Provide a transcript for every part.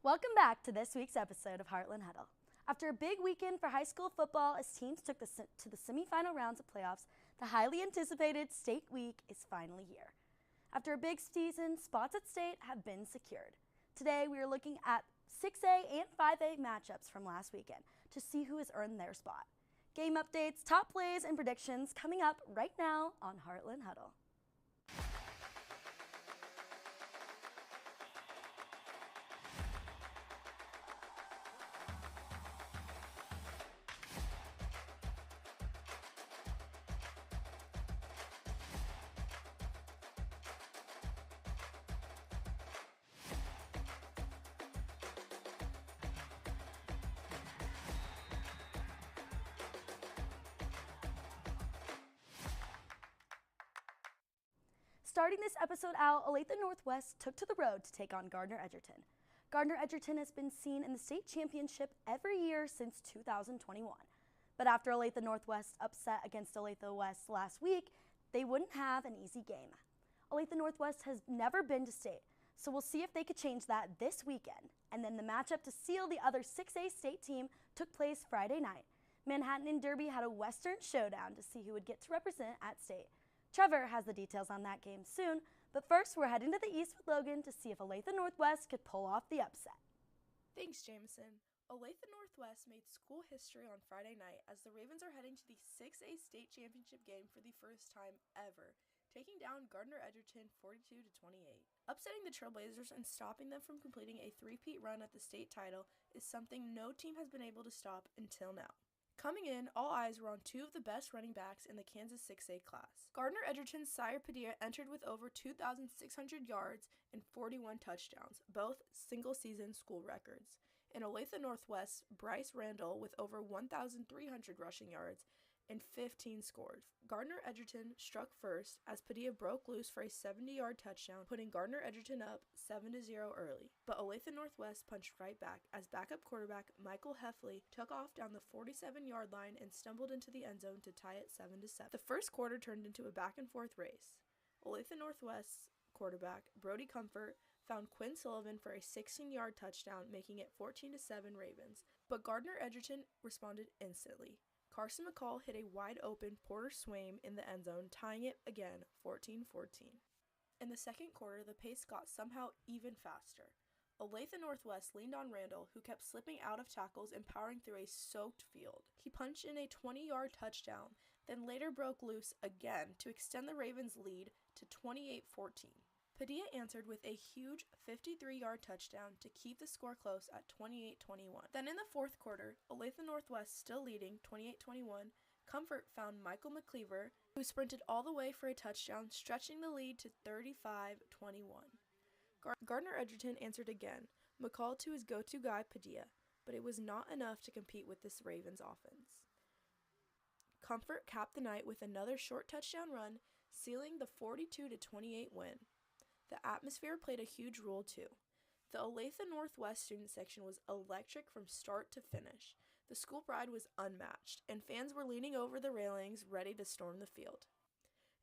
Welcome back to this week's episode of Heartland Huddle. After a big weekend for high school football as teams took to the semifinal rounds of playoffs, the highly anticipated state week is finally here. After a big season, spots at state have been secured. Today we are looking at 6A and 5A matchups from last weekend to see who has earned their spot. Game updates, top plays, and predictions coming up right now on Heartland Huddle. Starting this episode out, Olathe Northwest took to the road to take on Gardner Edgerton. Gardner Edgerton has been seen in the state championship every year since 2021. But after Olathe Northwest upset against Olathe West last week, they wouldn't have an easy game. Olathe Northwest has never been to state, so we'll see if they could change that this weekend. And then the matchup to seal the other 6A state team took place Friday night. Manhattan and Derby had a Western showdown to see who would get to represent at state. Trevor has the details on that game soon, but first we're heading to the east with Logan to see if Olathe Northwest could pull off the upset. Thanks, Jameson. Olathe Northwest made school history on Friday night as the Ravens are heading to the 6A state championship game for the first time ever, taking down Gardner Edgerton 42-28. Upsetting the Trailblazers and stopping them from completing a three-peat run at the state title is something no team has been able to stop until now. Coming in, all eyes were on two of the best running backs in the Kansas 6A class. Gardner Edgerton's Sire Padilla entered with over 2,600 yards and 41 touchdowns, both single-season school records. And Olathe Northwest's Bryce Randall with over 1,300 rushing yards and 15 scores. Gardner Edgerton struck first as Padilla broke loose for a 70-yard touchdown, putting Gardner Edgerton up 7-0 early. But Olathe Northwest punched right back as backup quarterback Michael Heffley took off down the 47-yard line and stumbled into the end zone to tie it 7-7. The first quarter turned into a back-and-forth race. Olathe Northwest's quarterback Brody Comfort found Quinn Sullivan for a 16-yard touchdown, making it 14-7 Ravens. But Gardner Edgerton responded instantly. Carson McCall hit a wide-open Porter Swaim in the end zone, tying it again 14-14. In the second quarter, the pace got somehow even faster. Olathe Northwest leaned on Randall, who kept slipping out of tackles and powering through a soaked field. He punched in a 20-yard touchdown, then later broke loose again to extend the Ravens' lead to 28-14. Padilla answered with a huge 53-yard touchdown to keep the score close at 28-21. Then in the fourth quarter, Olathe Northwest still leading 28-21, Comfort found Michael McCleaver, who sprinted all the way for a touchdown, stretching the lead to 35-21. Gardner Edgerton answered again, McCall to his go-to guy Padilla, but it was not enough to compete with this Ravens offense. Comfort capped the night with another short touchdown run, sealing the 42-28 win. The atmosphere played a huge role too. The Olathe Northwest student section was electric from start to finish. The school pride was unmatched, and fans were leaning over the railings ready to storm the field.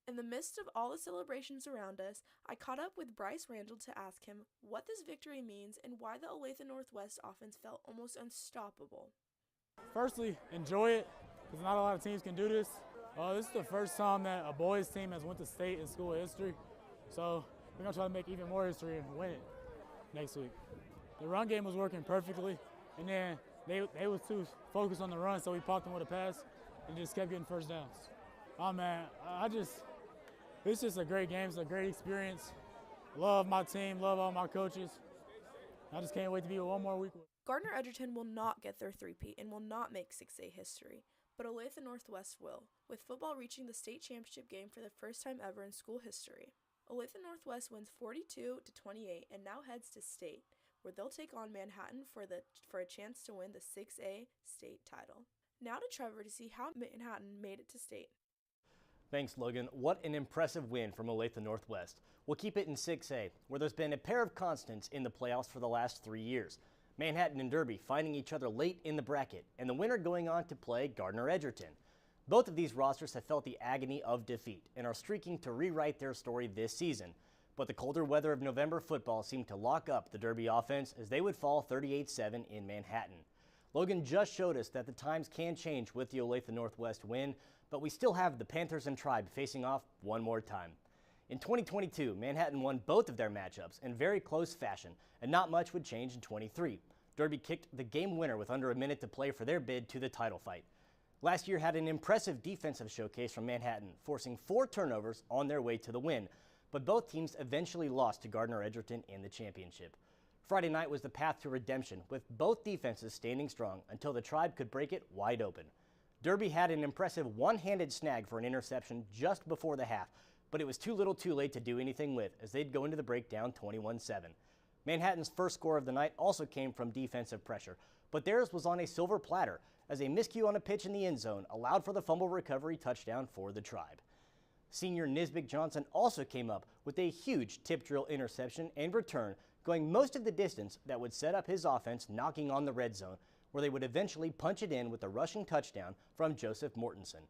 In the midst of all the celebrations around us, I caught up with Bryce Randall to ask him what this victory means and why the Olathe Northwest offense felt almost unstoppable. Firstly, enjoy it, because not a lot of teams can do this. This is the first time that a boys team has went to state in school history, so we're going to try to make even more history and win it next week. The run game was working perfectly, and then they was too focused on the run, so we popped them with a pass and just kept getting first downs. Oh, man, it's just a great game. It's a great experience. Love my team, love all my coaches. I just can't wait to be with one more week. Gardner Edgerton will not get their three-peat and will not make 6A history, but Olathe Northwest will, with football reaching the state championship game for the first time ever in school history. Olathe Northwest wins 42-28 and now heads to state, where they'll take on Manhattan for a chance to win the 6A state title. Now to Trevor to see how Manhattan made it to state. Thanks, Logan. What an impressive win from Olathe Northwest. We'll keep it in 6A, where there's been a pair of constants in the playoffs for the last 3 years. Manhattan and Derby finding each other late in the bracket, and the winner going on to play Gardner Edgerton. Both of these rosters have felt the agony of defeat and are streaking to rewrite their story this season. but the colder weather of November football seemed to lock up the Derby offense as they would fall 38-7 in Manhattan. Logan just showed us that the times can change with the Olathe Northwest win, but we still have the Panthers and Tribe facing off one more time. In 2022, Manhattan won both of their matchups in very close fashion, and not much would change in 23. Derby kicked the game winner with under a minute to play for their bid to the title fight. Last year had an impressive defensive showcase from Manhattan, forcing 4 turnovers on their way to the win, but both teams eventually lost to Gardner Edgerton in the championship. Friday night was the path to redemption, with both defenses standing strong until the Tribe could break it wide open. Derby had an impressive one-handed snag for an interception just before the half, but it was too little too late to do anything with as they'd go into the break down 21-7. Manhattan's first score of the night also came from defensive pressure, but theirs was on a silver platter as a miscue on a pitch in the end zone allowed for the fumble recovery touchdown for the Tribe. Senior Nisbick Johnson also came up with a huge tip drill interception and return, going most of the distance that would set up his offense knocking on the red zone, where they would eventually punch it in with a rushing touchdown from Joseph Mortensen.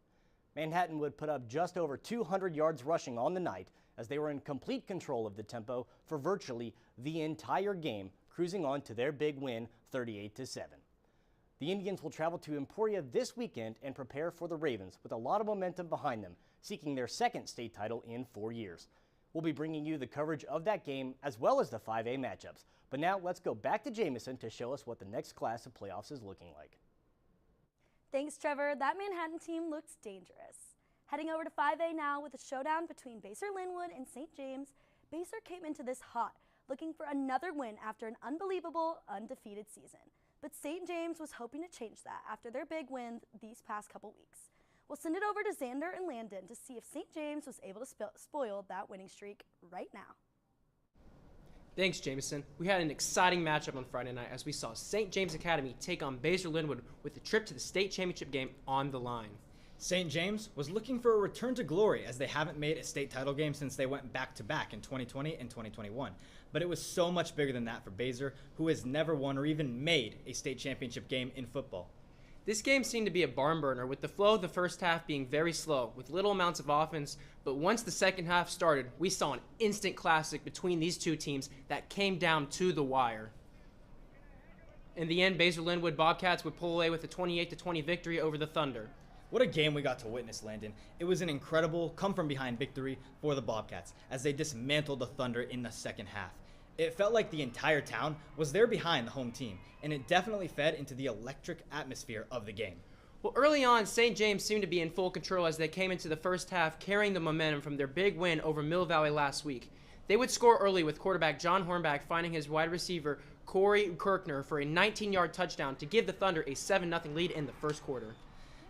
Manhattan would put up just over 200 yards rushing on the night as they were in complete control of the tempo for virtually the entire game, cruising on to their big win 38-7. The Indians will travel to Emporia this weekend and prepare for the Ravens with a lot of momentum behind them, seeking their second state title in 4 years. We'll be bringing you the coverage of that game as well as the 5A matchups. But now let's go back to Jamison to show us what the next class of playoffs is looking like. Thanks, Trevor. That Manhattan team looks dangerous. Heading over to 5A now with a showdown between Basehor Linwood and St. James. Basehor came into this hot, looking for another win after an unbelievable, undefeated season. But St. James was hoping to change that after their big win these past couple weeks. We'll send it over to Xander and Landon to see if St. James was able to spoil that winning streak right now. Thanks, Jameson. We had an exciting matchup on Friday night as we saw St. James Academy take on Basehor Linwood with the trip to the state championship game on the line. St. James was looking for a return to glory as they haven't made a state title game since they went back-to-back in 2020 and 2021. But it was so much bigger than that for Basehor, who has never won or even made a state championship game in football. This game seemed to be a barn burner, with the flow of the first half being very slow, with little amounts of offense, but once the second half started, we saw an instant classic between these two teams that came down to the wire. In the end, Basehor Linwood Bobcats would pull away with a 28-20 victory over the Thunder. What a game we got to witness, Landon. It was an incredible come-from-behind victory for the Bobcats as they dismantled the Thunder in the second half. It felt like the entire town was there behind the home team, and it definitely fed into the electric atmosphere of the game. Well, early on, St. James seemed to be in full control as they came into the first half, carrying the momentum from their big win over Mill Valley last week. They would score early with quarterback John Hornback finding his wide receiver Corey Kirkner for a 19-yard touchdown to give the Thunder a 7-0 lead in the first quarter.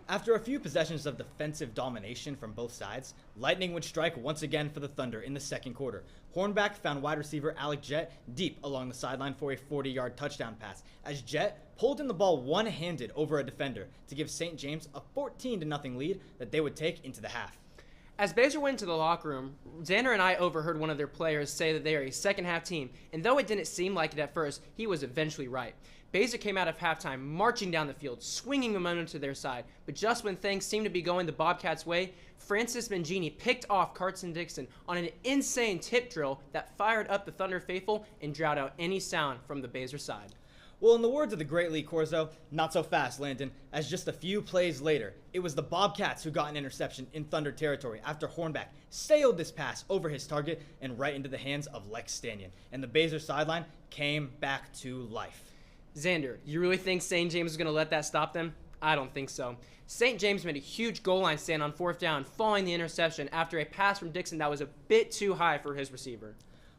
After a few possessions of defensive domination from both sides, lightning would strike once again for the Thunder in the second quarter. Hornback found wide receiver Alec Jett deep along the sideline for a 40-yard touchdown pass, as Jett pulled in the ball one-handed over a defender to give St. James a 14-0 lead that they would take into the half. As Basehor went to the locker room, Xander and I overheard one of their players say that they are a second-half team, and though it didn't seem like it at first, he was eventually right. Basehor came out of halftime marching down the field, swinging momentum to their side, but just when things seemed to be going the Bobcats' way, Francis Mangini picked off Carson Dixon on an insane tip drill that fired up the Thunder faithful and drowned out any sound from the Basehor side. Well, in the words of the great Lee Corzo, not so fast, Landon, as just a few plays later, it was the Bobcats who got an interception in Thunder territory after Hornback sailed this pass over his target and right into the hands of Lex Stanion, and the Basehor sideline came back to life. Xander, you really think St. James is going to let that stop them? I don't think so. St. James made a huge goal line stand on fourth down, following the interception after a pass from Dixon that was a bit too high for his receiver.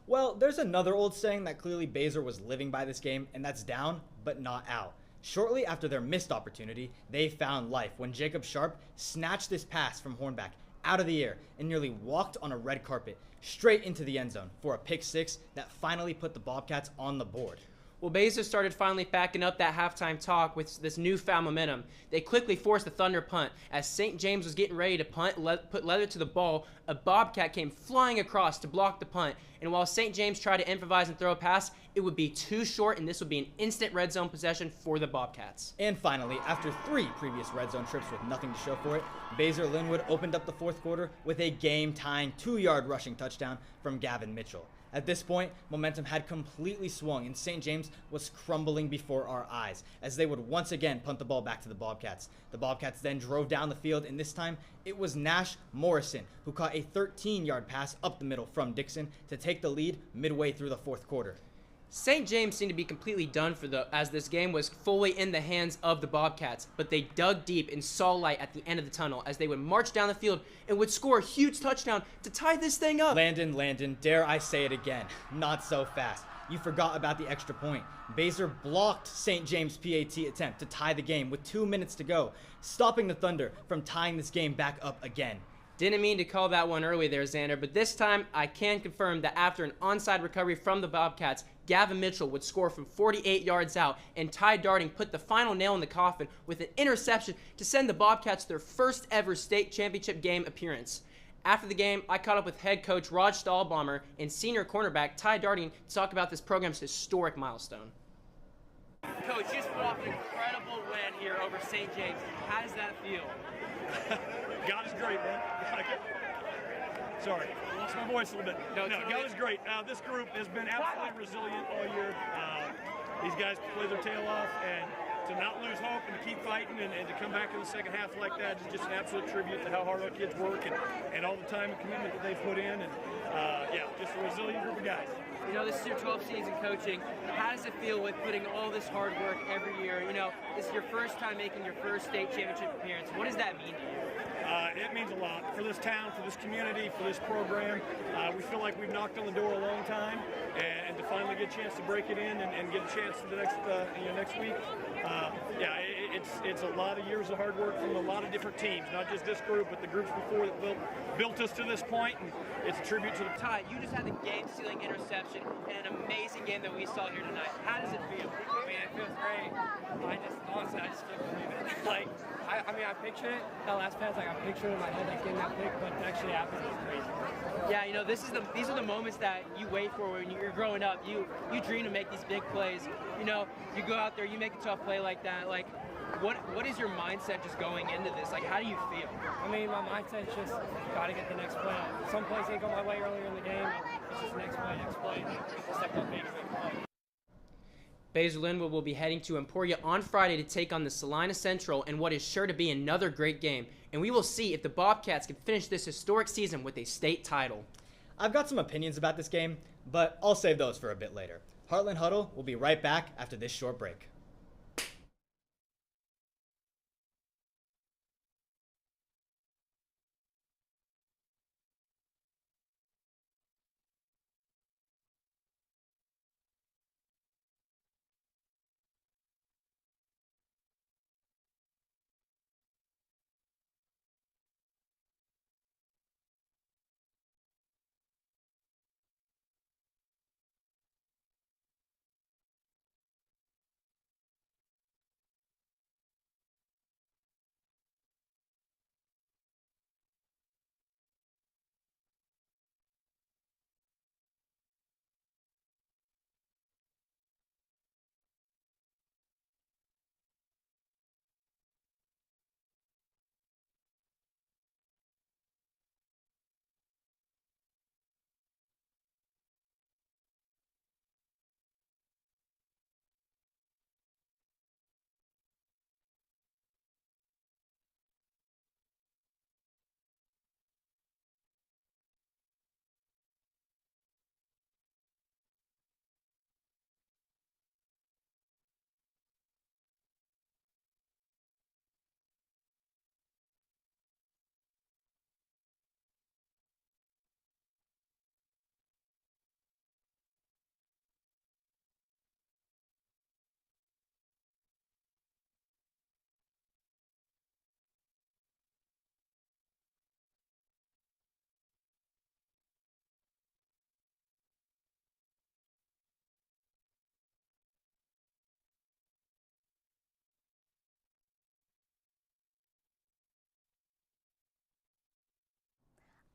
Well, there's another old saying that clearly Basehor was living by this game, and that's down, but not out. Shortly after their missed opportunity, they found life when Jacob Sharp snatched this pass from Hornback out of the air and nearly walked on a red carpet straight into the end zone for a pick six that finally put the Bobcats on the board. Well, Baser started finally backing up that halftime talk with this newfound momentum. They quickly forced the Thunder punt. As St. James was getting ready to punt, put leather to the ball, a Bobcat came flying across to block the punt. And while St. James tried to improvise and throw a pass, it would be too short, and this would be an instant red zone possession for the Bobcats. And finally, after 3 previous red zone trips with nothing to show for it, Baser Linwood opened up the fourth quarter with a game-tying 2-yard rushing touchdown from Gavin Mitchell. At this point, momentum had completely swung, and St. James was crumbling before our eyes as they would once again punt the ball back to the Bobcats. The Bobcats then drove down the field, and this time it was Nash Morrison who caught a 13-yard pass up the middle from Dixon to take the lead midway through the fourth quarter. St. James seemed to be completely done for as this game was fully in the hands of the Bobcats, but they dug deep and saw light at the end of the tunnel as they would march down the field and would score a huge touchdown to tie this thing up. Landon, dare I say it again, not so fast. You forgot about the extra point. Baser blocked St. James' PAT attempt to tie the game with 2 minutes to go, stopping the Thunder from tying this game back up again. Didn't mean to call that one early there, Xander, but this time I can confirm that after an onside recovery from the Bobcats, Gavin Mitchell would score from 48 yards out, and Ty Darting put the final nail in the coffin with an interception to send the Bobcats their first ever state championship game appearance. After the game, I caught up with head coach Raj Stahlbommer and senior cornerback Ty Darting to talk about this program's historic milestone. Coach, just put off an incredible win here over St. James. How does that feel? God is great, man. Sorry, I lost my voice a little bit. No, God is great. This group has been absolutely resilient all year. These guys play their tail off, and to not lose hope and to keep fighting and to come back in the second half like that is just an absolute tribute to how hard our kids work and all the time and commitment that they've put in. And yeah, just a resilient group of guys. You know, this is your 12th season coaching. How does it feel with putting all this hard work every year? You know, this is your first time making your first state championship appearance. What does that mean to you? It means a lot for this town, for this community, for this program. We feel like we've knocked on the door a long time, and to finally get a chance to break it in and get a chance to the next week. Yeah, it's a lot of years of hard work from a lot of different teams, not just this group, but the groups before that built us to this point, and it's a tribute to the Ty, you just had the game-sealing interception and an amazing game that we saw here tonight. How does it feel? I mean, it feels great. Honestly, I just can't believe it. Like, I picture it, that last pass, like I picture it in my head, like getting that pick, but actually happening is crazy. Yeah, you know, these are the moments that you wait for when you're growing up. You dream to make these big plays. You know, you go out there, you make a tough play like that. Like, what is your mindset just going into this? Like, how do you feel? I mean, my mindset's just got to get the next play. Some plays didn't go my way earlier in the game. It's just next play. Step up, make a big play. Baser Linwood will be heading to Emporia on Friday to take on the Salina Central in what is sure to be another great game. And we will see if the Bobcats can finish this historic season with a state title. I've got some opinions about this game, but I'll save those for a bit later. Heartland Huddle will be right back after this short break.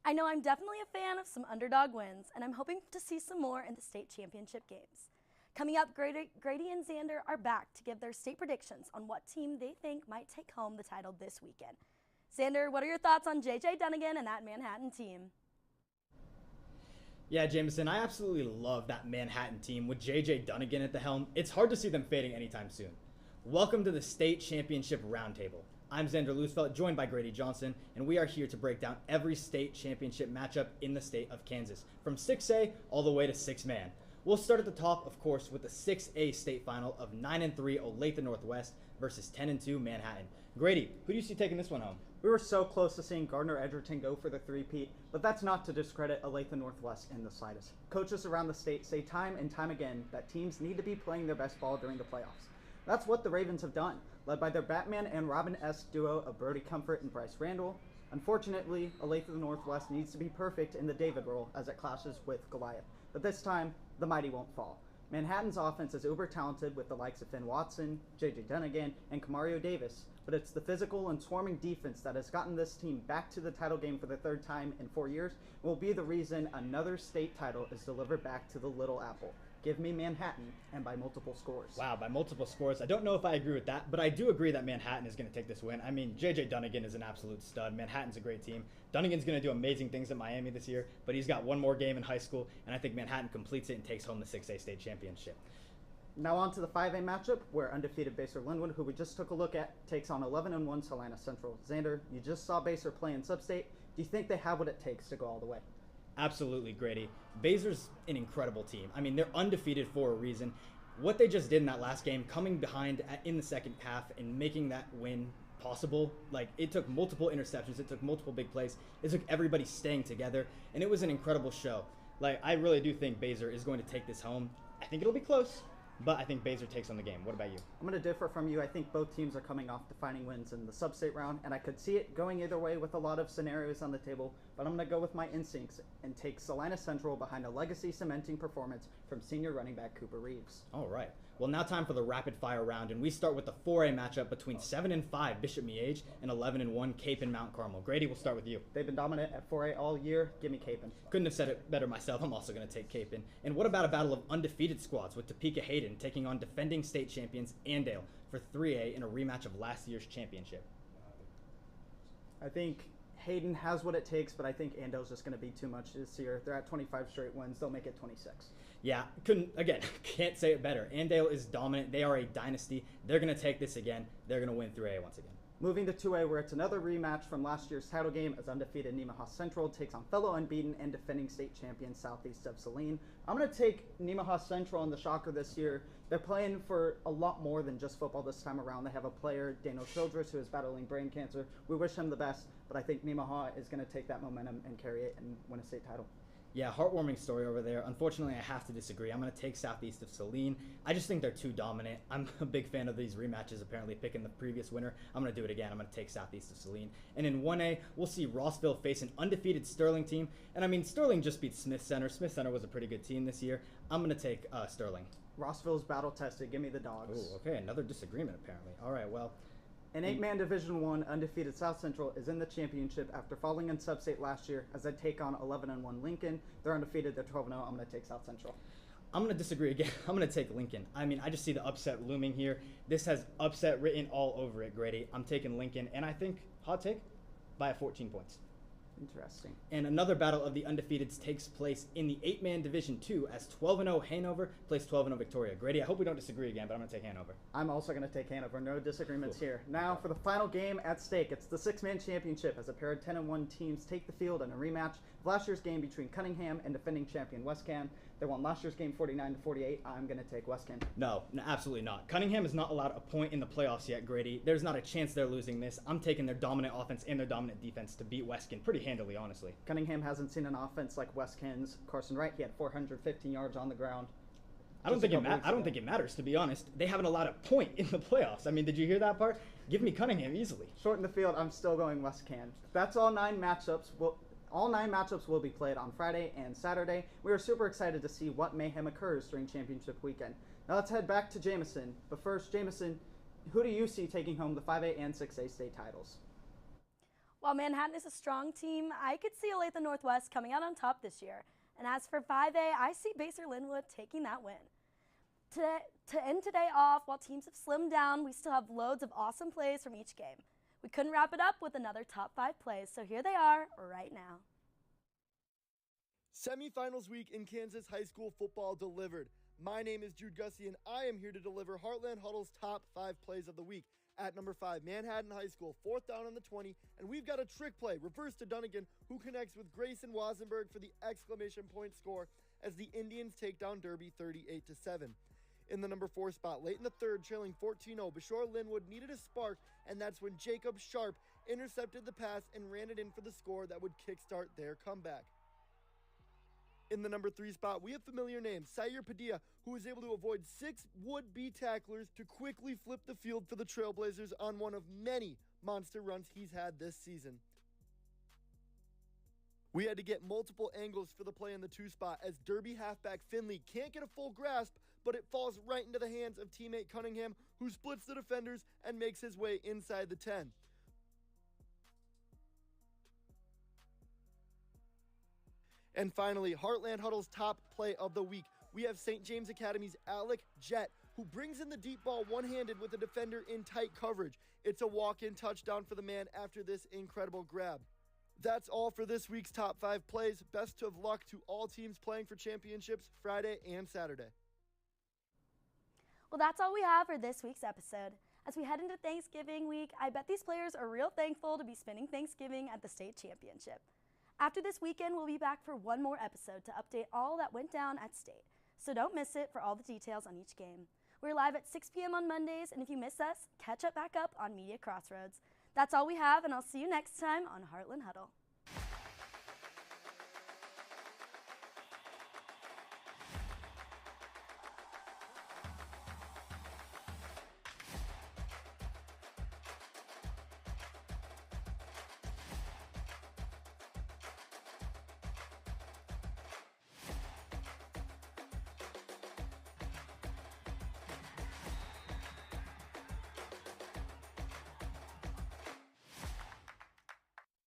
I know I'm definitely a fan of some underdog wins, and I'm hoping to see some more in the state championship games. Coming up, Grady and Xander are back to give their state predictions on what team they think might take home the title this weekend. Xander, what are your thoughts on J.J. Dunnigan and that Manhattan team? Yeah, Jameson, I absolutely love that Manhattan team with J.J. Dunnigan at the helm. It's hard to see them fading anytime soon. Welcome to the State Championship Roundtable. I'm Xander Loosfelt, joined by Grady Johnson, and we are here to break down every state championship matchup in the state of Kansas, from 6A all the way to 6-man. We'll start at the top, of course, with the 6A state final of 9-3 Olathe Northwest versus 10-2 Manhattan. Grady, who do you see taking this one home? We were so close to seeing Gardner Edgerton go for the three-peat, but that's not to discredit Olathe Northwest in the slightest. Coaches around the state say time and time again that teams need to be playing their best ball during the playoffs. That's what the Ravens have done, led by their Batman and Robin-esque duo of Brody Comfort and Bryce Randall. Unfortunately, Olathe Northwest needs to be perfect in the David role as it clashes with Goliath, but this time, the mighty won't fall. Manhattan's offense is uber-talented with the likes of Finn Watson, J.J. Dunnigan, and Kamario Davis, but it's the physical and swarming defense that has gotten this team back to the title game for the third time in 4 years and will be the reason another state title is delivered back to the Little Apple. Give me Manhattan, and by multiple scores. Wow, by multiple scores. I don't know if I agree with that, but I do agree that Manhattan is going to take this win. I mean, J.J. Dunnigan is an absolute stud. Manhattan's a great team. Dunnigan's going to do amazing things at Miami this year, but he's got one more game in high school, and I think Manhattan completes it and takes home the 6A state championship. Now on to the 5A matchup, where undefeated Baser Linwood, who we just took a look at, takes on 11-1 Salina Central. Xander, you just saw Baser play in Substate. Do you think they have what it takes to go all the way? Absolutely, Grady. Baser's an incredible team. I mean, they're undefeated for a reason. What they just did in that last game, coming behind in the second half and making that win possible, like, it took multiple interceptions, it took multiple big plays, it took everybody staying together, and it was an incredible show. Like, I really do think Baser is going to take this home. I think it'll be close, but I think Baser takes on the game. What about you? I'm going to differ from you. I think both teams are coming off defining wins in the sub-state round, and I could see it going either way with a lot of scenarios on the table, but I'm going to go with my instincts and take Salina Central behind a legacy-cementing performance from senior running back Cooper Reeves. All right. Well, now time for the rapid-fire round, and we start with the 4A matchup between 7-5 Bishop Miege and 11-1 Capon Mount Carmel. Grady, we'll start with you. They've been dominant at 4A all year. Give me Capon. Couldn't have said it better myself. I'm also going to take Capon. And what about a battle of undefeated squads with Topeka Hayden taking on defending state champions Andale for 3A in a rematch of last year's championship? I think Hayden has what it takes, but I think Andale's just going to be too much this year. They're at 25 straight wins. They'll make it 26. Yeah, can't say it better. Andale is dominant. They are a dynasty. They're going to take this again. They're going to win 3A once again. Moving to 2A, where it's another rematch from last year's title game as undefeated Nemaha Central takes on fellow unbeaten and defending state champion Southeast of Saline. I'm going to take Nemaha Central in the shocker this year. They're playing for a lot more than just football this time around. They have a player, Daniel Childress, who is battling brain cancer. We wish him the best, but I think Nemaha is going to take that momentum and carry it and win a state title. Yeah, heartwarming story over there. Unfortunately, I have to disagree. I'm going to take Southeast of Saline. I just think they're too dominant. I'm a big fan of these rematches, apparently picking the previous winner. I'm going to do it again. I'm going to take Southeast of Saline. And in 1A, we'll see Rossville face an undefeated Sterling team. And I mean, Sterling just beat Smith Center. Smith Center was a pretty good team this year. I'm going to take Sterling. Rossville's battle-tested. Give me the Dogs. Ooh, okay, another disagreement, apparently. All right, well. An 8-man Division I undefeated South Central is in the championship after falling in Substate last year as they take on 11-1 Lincoln. They're undefeated. They're 12-0. I'm going to take South Central. I'm going to disagree again. I'm going to take Lincoln. I mean, I just see the upset looming here. This has upset written all over it, Grady. I'm taking Lincoln, and I think, hot take, by 14 points. Interesting. And another battle of the undefeateds takes place in the 8-man Division II as 12-0 Hanover plays 12-0 Victoria. Grady, I hope we don't disagree again, but I'm going to take Hanover. I'm also going to take Hanover. No disagreements here. Now for the final game at stake. It's the 6-man championship as a pair of 10-1 teams take the field in a rematch of last year's game between Cunningham and defending champion Westcan. They won last year's game 49-48. I'm going to take Westcan. No, absolutely not. Cunningham is not allowed a point in the playoffs yet, Grady. There's not a chance they're losing this. I'm taking their dominant offense and their dominant defense to beat Westcan pretty handily, honestly. Cunningham hasn't seen an offense like Westcan's. Carson Wright, he had 415 yards on the ground. I don't think it matters, to be honest. They haven't allowed a point in the playoffs. I mean, did you hear that part? Give me Cunningham easily. Short in the field, I'm still going Westcan. That's all 9 matchups. All 9 matchups will be played on Friday and Saturday. We are super excited to see what mayhem occurs during championship weekend. Now let's head back to Jameson. But first, Jameson, who do you see taking home the 5A and 6A state titles? While Manhattan is a strong team, I could see Olathe Northwest coming out on top this year. And as for 5A, I see Baser Linwood taking that win. To end today off, while teams have slimmed down, we still have loads of awesome plays from each game. We couldn't wrap it up with another top 5 plays, so here they are right now. Semifinals week in Kansas high school football delivered. My name is Jude Gussie, and I am here to deliver Heartland Huddle's top 5 plays of the week. At number 5, Manhattan High School, 4th down on the 20, and we've got a trick play, reverse to Dunnigan, who connects with Grayson Wasenberg for the exclamation point score as the Indians take down Derby 38-7. In the number 4 spot, late in the third, trailing 14-0, Bashore Linwood needed a spark, and that's when Jacob Sharp intercepted the pass and ran it in for the score that would kickstart their comeback. In the number 3 spot, we have familiar names, Sayer Padilla, who was able to avoid 6 would-be tacklers to quickly flip the field for the Trailblazers on one of many monster runs he's had this season. We had to get multiple angles for the play in the 2 spot as Derby halfback Finley can't get a full grasp, but it falls right into the hands of teammate Cunningham, who splits the defenders and makes his way inside the 10. And finally, Heartland Huddle's top play of the week. We have St. James Academy's Alec Jett, who brings in the deep ball one-handed with the defender in tight coverage. It's a walk-in touchdown for the man after this incredible grab. That's all for this week's top 5 plays. Best of luck to all teams playing for championships Friday and Saturday. Well, that's all we have for this week's episode. As we head into Thanksgiving week, I bet these players are real thankful to be spending Thanksgiving at the state championship. After this weekend, we'll be back for one more episode to update all that went down at state. So don't miss it for all the details on each game. We're live at 6 p.m. on Mondays, and if you miss us, catch up back up on Media Crossroads. That's all we have, and I'll see you next time on Heartland Huddle.